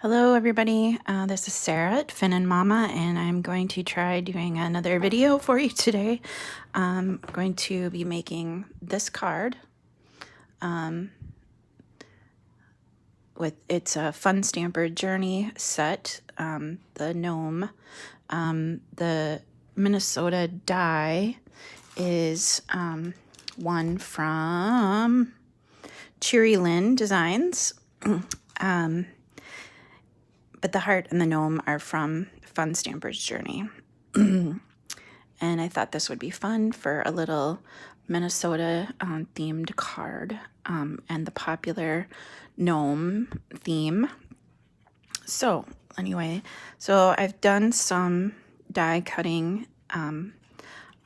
Hello everybody, this is Sarah at Finn and Mama, and I'm going to try doing another video for you today. I'm going to be making this card. It's a Fun Stamper Journey set, the Gnome. The Minnesota die is one from Cheery Lynn Designs. But the heart and the gnome are from Fun Stamper's Journey. And I thought this would be fun for a little Minnesota themed card and the popular gnome theme. So anyway, so I've done some die cutting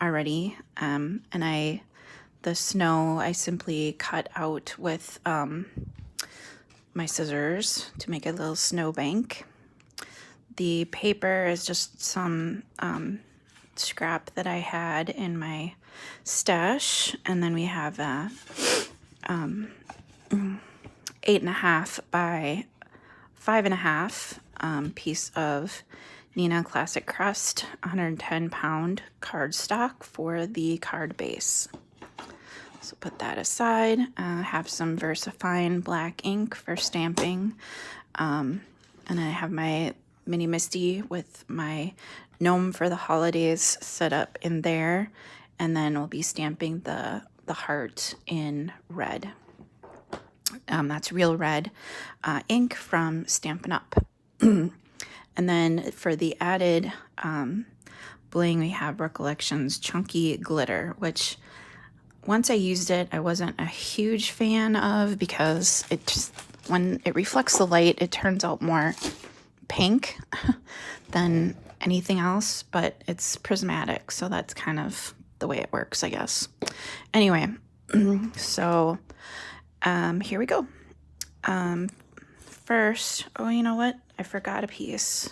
already, and the snow I simply cut out with my scissors to make a little snowbank. The paper is just some scrap that I had in my stash, and then we have a 8.5 by 5.5 piece of Neenah Classic Crust 110-pound cardstock for the card base. So put that aside. Have some VersaFine black ink for stamping. And I have my mini Misty with my gnome for the holidays set up in there. And then we'll be stamping the heart in red. That's real red ink from Stampin' Up. And then for the added bling, we have Recollections Chunky Glitter, which once I used it, I wasn't a huge fan of because it just, when it reflects the light, it turns out more pink than anything else, but it's prismatic, so that's kind of the way it works, I guess. Anyway, so here we go. First, oh, you know what? I forgot a piece.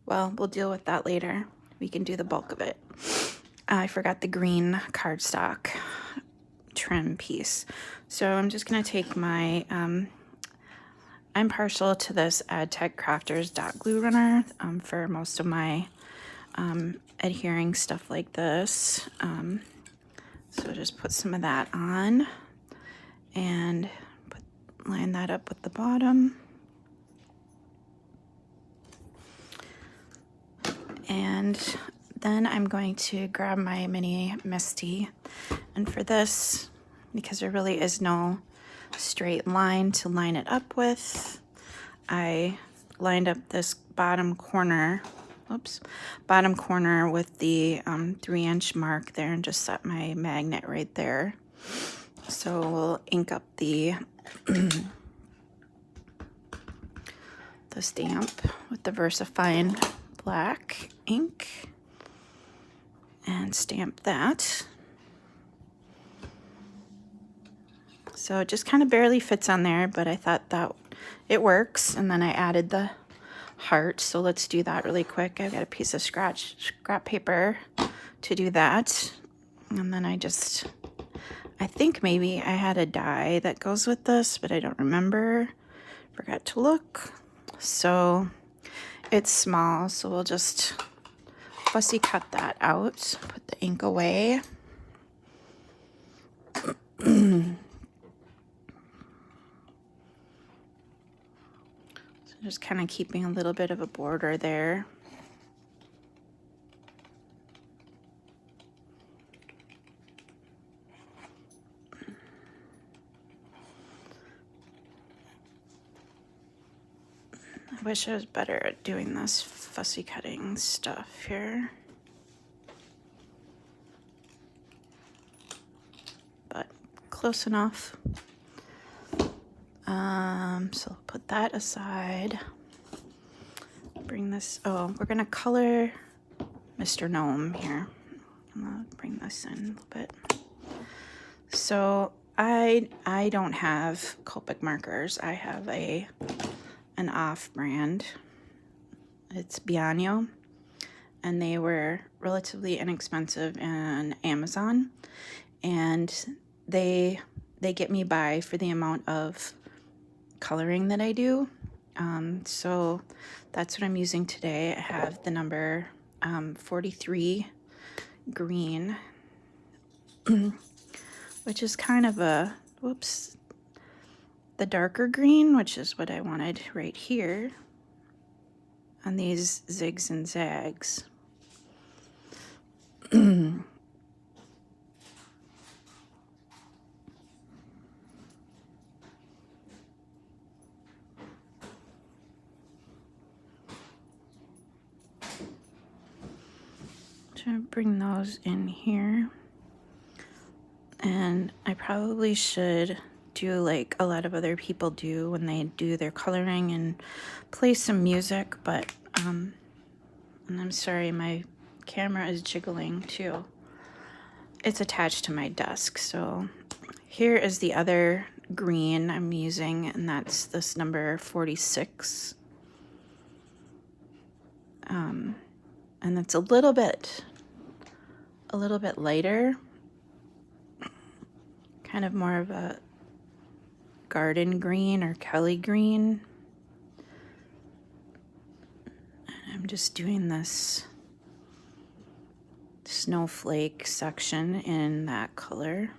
Well, we'll deal with that later. We can do the bulk of it. I forgot the green cardstock trim piece. So I'm just going to take my, I'm partial to this AdTech Crafters dot glue runner for most of my adhering stuff like this. So just put some of that on and line that up with the bottom. And then I'm going to grab my mini Misty, and for this, because there really is no straight line to line it up with, I lined up this bottom corner with the 3-inch mark there and just set my magnet right there. So we'll ink up the the stamp with the VersaFine black ink and stamp that. So it just kind of barely fits on there, but I thought that it works. And then I added the heart. So let's do that really quick. I've got a piece of scrap paper to do that. And then I think maybe I had a die that goes with this, but I don't remember. Forgot to look. So it's small, so we'll just fussy cut that out, put the ink away. So just kind of keeping a little bit of a border there. I wish I was better at doing this fussy cutting stuff here. But close enough. So I'll put that aside. Bring this, oh, we're gonna color Mr. Gnome here. I'm gonna bring this in a little bit. So I don't have Copic markers. I have an off-brand. It's Bianio, and they were relatively inexpensive on Amazon, and they get me by for the amount of coloring that I do. So that's what I'm using today. I have the number 43 green, which is kind of a, whoops, the darker green, which is what I wanted right here on these zigs and zags. To bring those in here. And I probably should do like a lot of other people do when they do their coloring and play some music, but and I'm sorry, my camera is jiggling too. It's attached to my desk. So here is the other green I'm using, and that's this number 46. And it's a little bit lighter, kind of more of a garden green or Kelly green. And I'm just doing this snowflake section in that color.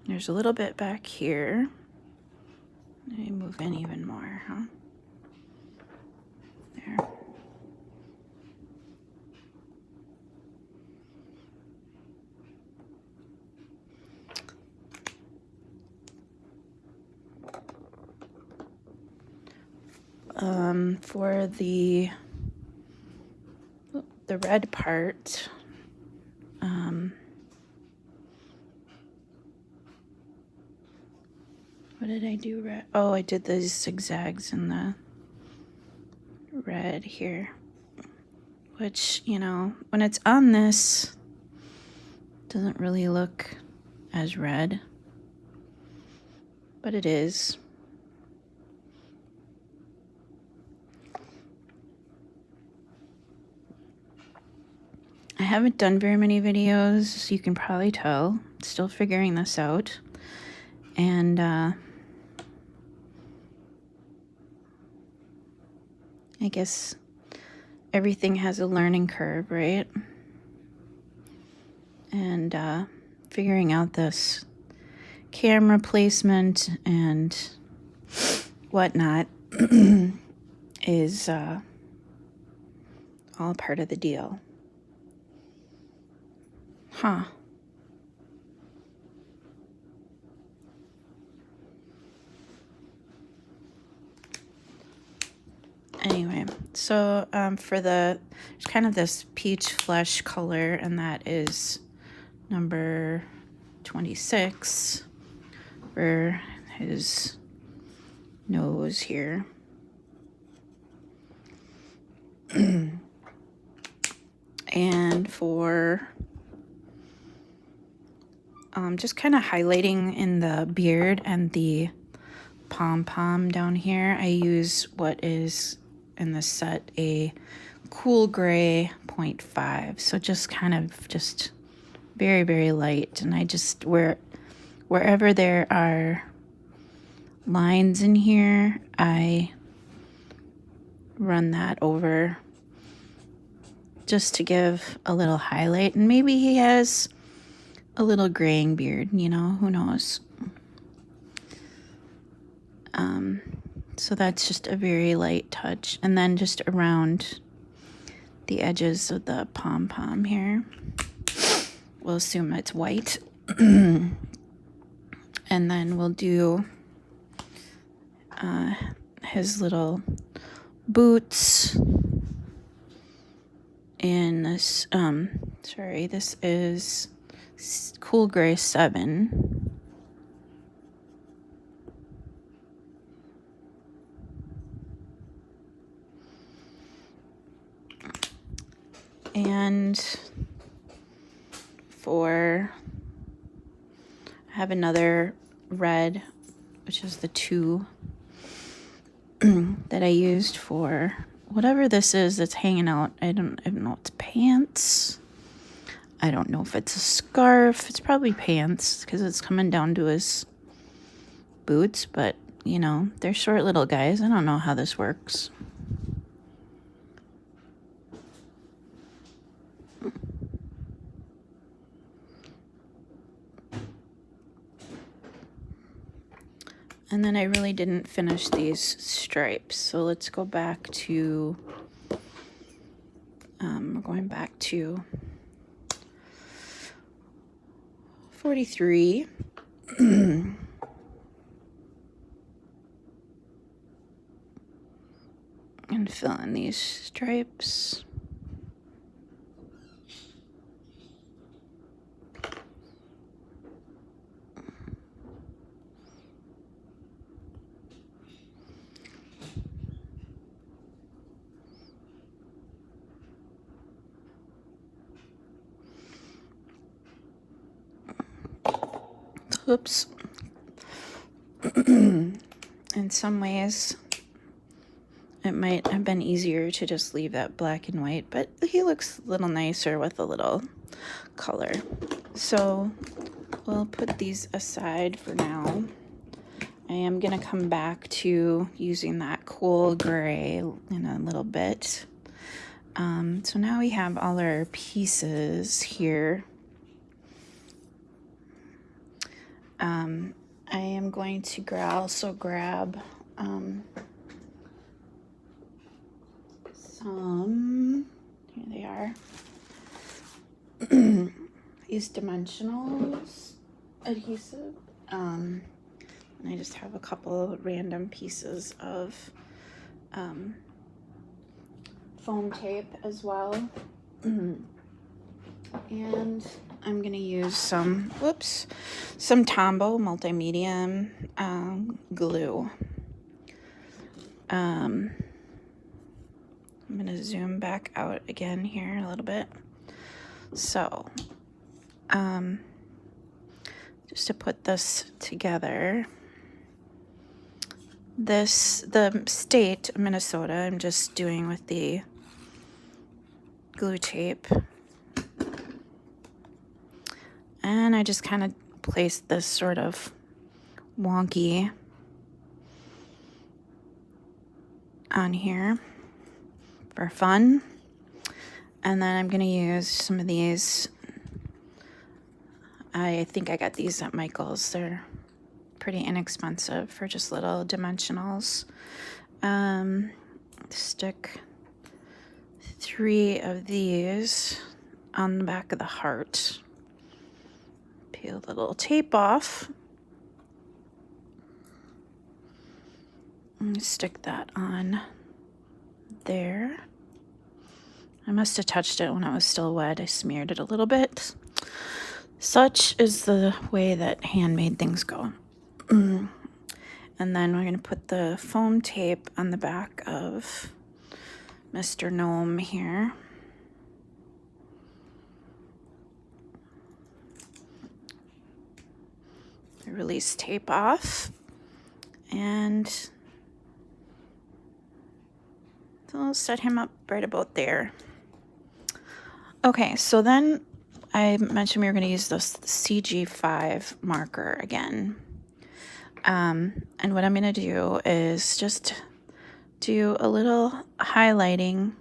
There's a little bit back here. Let me move in even more, huh? There. For the red part, what did I do red? Oh, I did these zigzags in the red here, which, you know, when it's on this, doesn't really look as red, but it is. I haven't done very many videos, you can probably tell. Still figuring this out. And I guess everything has a learning curve, right? And figuring out this camera placement and whatnot is all part of the deal. Huh. Anyway, so for there's kind of this peach flesh color, and that is number 26 for his nose here. And for just kind of highlighting in the beard and the pom-pom down here, I use what is in the set a cool gray 0.5. So just kind of just very, very light. And I just, wherever there are lines in here, I run that over just to give a little highlight. And maybe he has a little graying beard, you know, who knows. So that's just a very light touch. And then just around the edges of the pom-pom here, we'll assume it's white. And then we'll do his little boots in this, sorry, this is Cool Gray 7. And I have another red, which is the 2. that I used for whatever this is that's hanging out. I don't know, it's pants. I don't know if it's a scarf. It's probably pants because it's coming down to his boots, but you know, they're short little guys. I don't know how this works. And then I really didn't finish these stripes. So let's go back to, we're going back to 43. And fill in these stripes. Oops. In some ways, it might have been easier to just leave that black and white, but he looks a little nicer with a little color. So we'll put these aside for now. I am going to come back to using that cool gray in a little bit. So now we have all our pieces here. I am going to also grab some, here they are, these dimensionals adhesive. And I just have a couple of random pieces of foam tape as well. And I'm gonna use some Tombow multi-medium glue. I'm gonna zoom back out again here a little bit. So, just to put this together, the state of Minnesota, I'm just doing with the glue tape. And I just kind of placed this sort of wonky on here for fun. And then I'm going to use some of these. I think I got these at Michael's. They're pretty inexpensive for just little dimensionals. Stick 3 of these on the back of the heart. Peel the little tape off. And stick that on there. I must have touched it when it was still wet. I smeared it a little bit. Such is the way that handmade things go. And then we're going to put the foam tape on the back of Mr. Gnome here. Release tape off, and so I'll set him up right about there. Okay, so then I mentioned we were going to use this CG5 marker again. And what I'm going to do is just do a little highlighting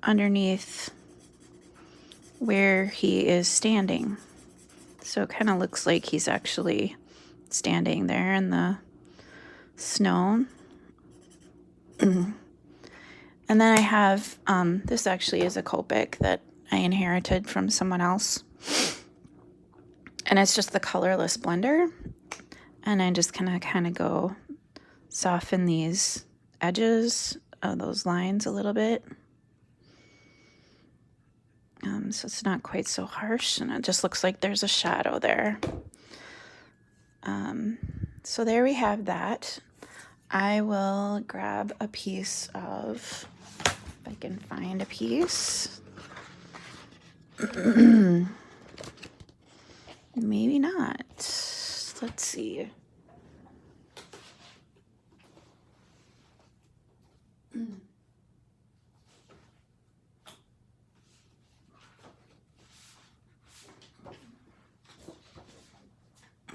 underneath where he is standing. So it kind of looks like he's actually standing there in the snow. And then I have, this actually is a Copic that I inherited from someone else. And it's just the colorless blender. And I just kind of go soften these edges of those lines a little bit. So it's not quite so harsh, and it just looks like there's a shadow there. So there we have that. I will grab a piece of, if I can find a piece. Maybe not. Let's see.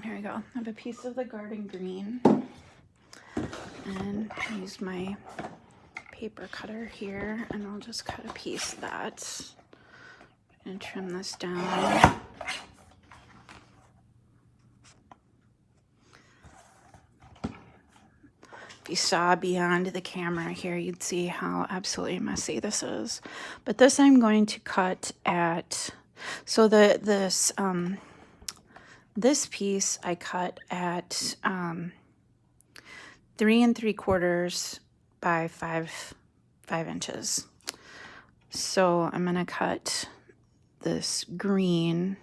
Here we go. I have a piece of the garden green and use my paper cutter here, and I'll just cut a piece of that and trim this down. If you saw beyond the camera here, you'd see how absolutely messy this is. But this I'm going to cut at, so this piece I cut at 3 3/4 by 5 inches. So I'm gonna cut this green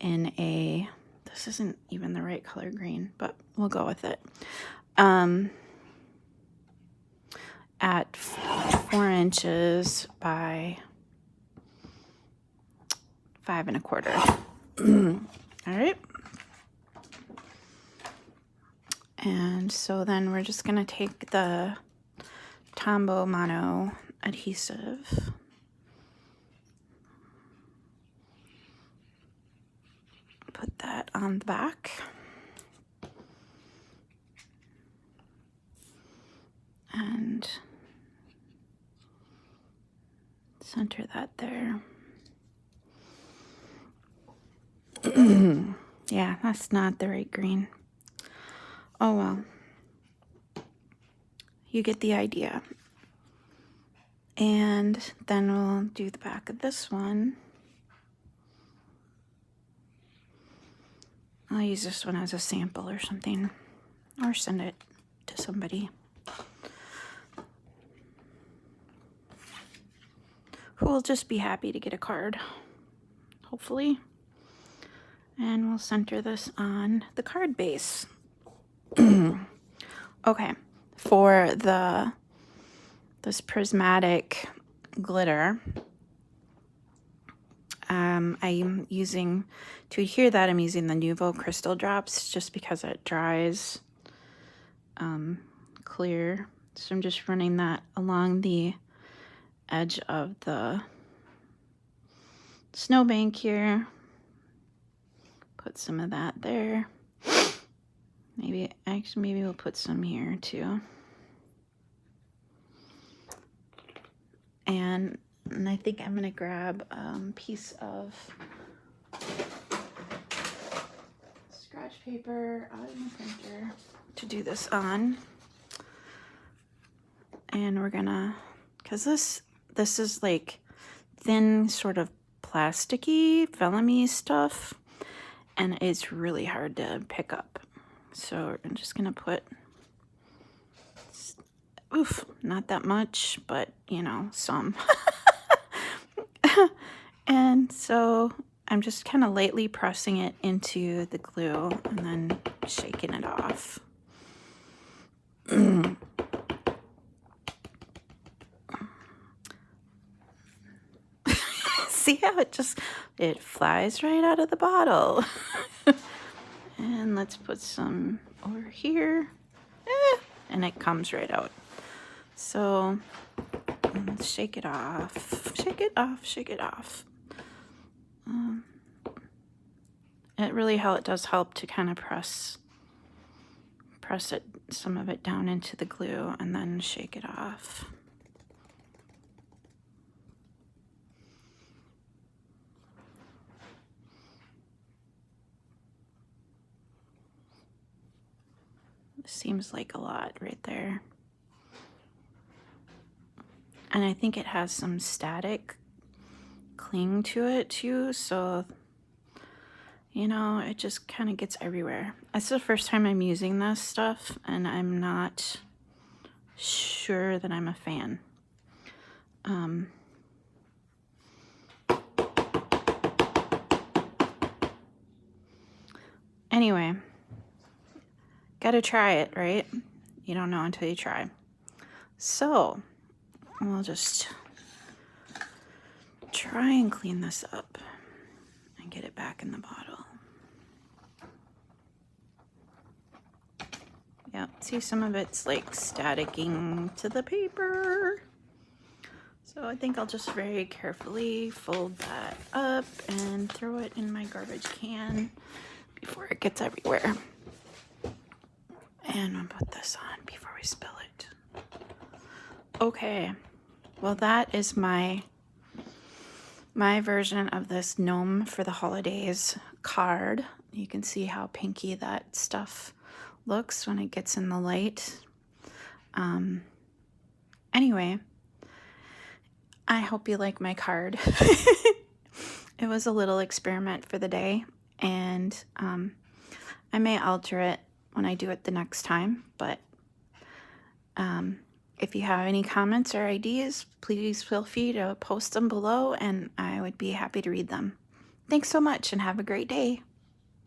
in a, this isn't even the right color green, but we'll go with it. At 4 inches by 5 1/4. All right. And so then we're just going to take the Tombow Mono adhesive, put that on the back, and center that there. Yeah, that's not the right green. Oh well. You get the idea. And then we'll do the back of this one. I'll use this one as a sample or something, or send it to somebody who will just be happy to get a card, hopefully. And we'll center this on the card base. Okay, for this prismatic glitter, I'm using, to adhere that, I'm using the Nouveau Crystal Drops just because it dries clear. So I'm just running that along the edge of the snowbank here. Put some of that there. Maybe we'll put some here too. And I think I'm gonna grab a piece of scratch paper out of my printer to do this on. And we're gonna, cause this is like thin sort of plasticky, vellum-y stuff, and it's really hard to pick up. So I'm just gonna put, oof, not that much, but you know, some. And so I'm just kind of lightly pressing it into the glue and then shaking it off. See how it flies right out of the bottle. And let's put some over here. And it comes right out. So let's shake it off. Shake it off, shake it off. It really does help to kind of press some of it down into the glue and then shake it off. Seems like a lot right there. And I think it has some static cling to it too, so you know, it just kind of gets everywhere. It's the first time I'm using this stuff, and I'm not sure that I'm a fan. Anyway, gotta try it, right? You don't know until you try. So we'll just try and clean this up and get it back in the bottle. Yeah, see, some of it's like staticking to the paper. So I think I'll just very carefully fold that up and throw it in my garbage can before it gets everywhere. And I'll put this on before we spill it. Okay, well that is my version of this Gnome for the Holidays card. You can see how pinky that stuff looks when it gets in the light. Anyway, I hope you like my card. It was a little experiment for the day, and I may alter it when I do it the next time, but if you have any comments or ideas, please feel free to post them below, and I would be happy to read them. Thanks so much, and have a great day.